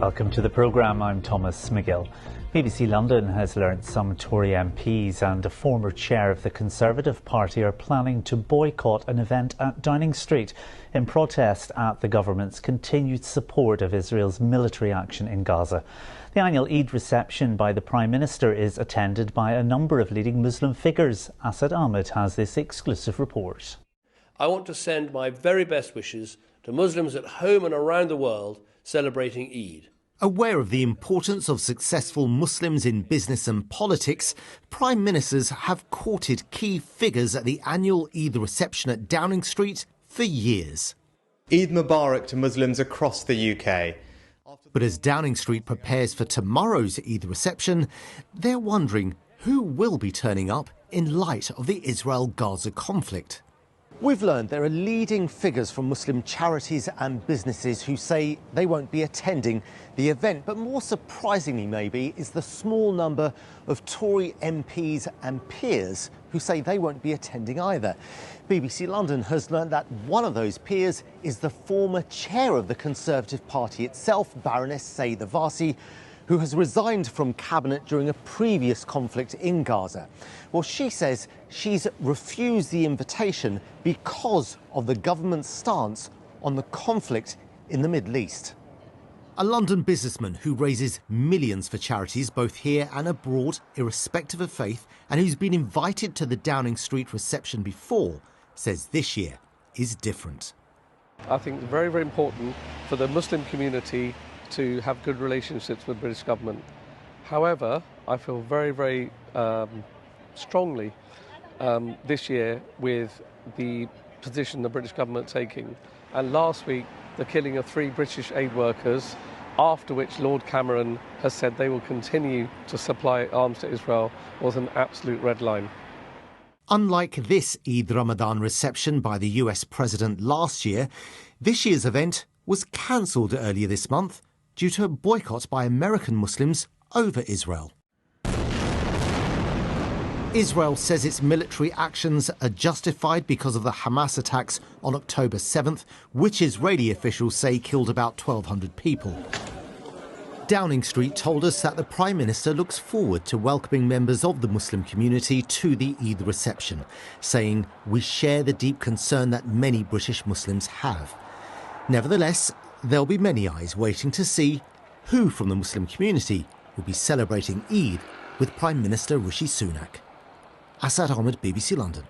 Welcome to the programme. I'm Thomas McGill. BBC London has learnt some Tory MPs and a former chair of the Conservative Party are planning to boycott an event at Downing Street in protest at the government's continued support of Israel's military action in Gaza. The annual Eid reception by the Prime Minister is attended by a number of leading Muslim figures. Asad Ahmed has this exclusive report. I want to send my very best wishes to Muslims at home and around the world celebrating Eid. Aware of the importance of successful Muslims in business and politics, Prime Ministers have courted key figures at the annual Eid reception at Downing Street for years. Eid Mubarak to Muslims across the UK. But as Downing Street prepares for tomorrow's Eid reception, they're wondering who will be turning up in light of the Israel-Gaza conflict. We've learned there are leading figures from Muslim charities and businesses who say they won't be attending the event. But more surprisingly, maybe, is the small number of Tory MPs and peers who say they won't be attending either. BBC London has learned that one of those peers is the former chair of the Conservative Party itself, Baroness Sayeeda Warsi, who has resigned from cabinet during a previous conflict in Gaza. Well, she says she's refused the invitation because of the government's stance on the conflict in the Middle East. A London businessman who raises millions for charities both here and abroad, irrespective of faith, and who's been invited to the Downing Street reception before, says this year is different. I think it's very, very important for the Muslim community to have good relationships with the British government. However, I feel very, very strongly this year with the position the British government taking. And last week, the killing of 3 British aid workers, after which Lord Cameron has said they will continue to supply arms to Israel, was an absolute red line. Unlike this Eid Ramadan reception by the US President last year, this year's event was cancelled earlier this month due to a boycott by American Muslims over Israel. Israel says its military actions are justified because of the Hamas attacks on October 7th, which Israeli officials say killed about 1,200 people. Downing Street told us that the Prime Minister looks forward to welcoming members of the Muslim community to the Eid reception, saying, "We share the deep concern that many British Muslims have." Nevertheless, there'll be many eyes waiting to see who from the Muslim community will be celebrating Eid with Prime Minister Rishi Sunak. Asad Ahmed, BBC London.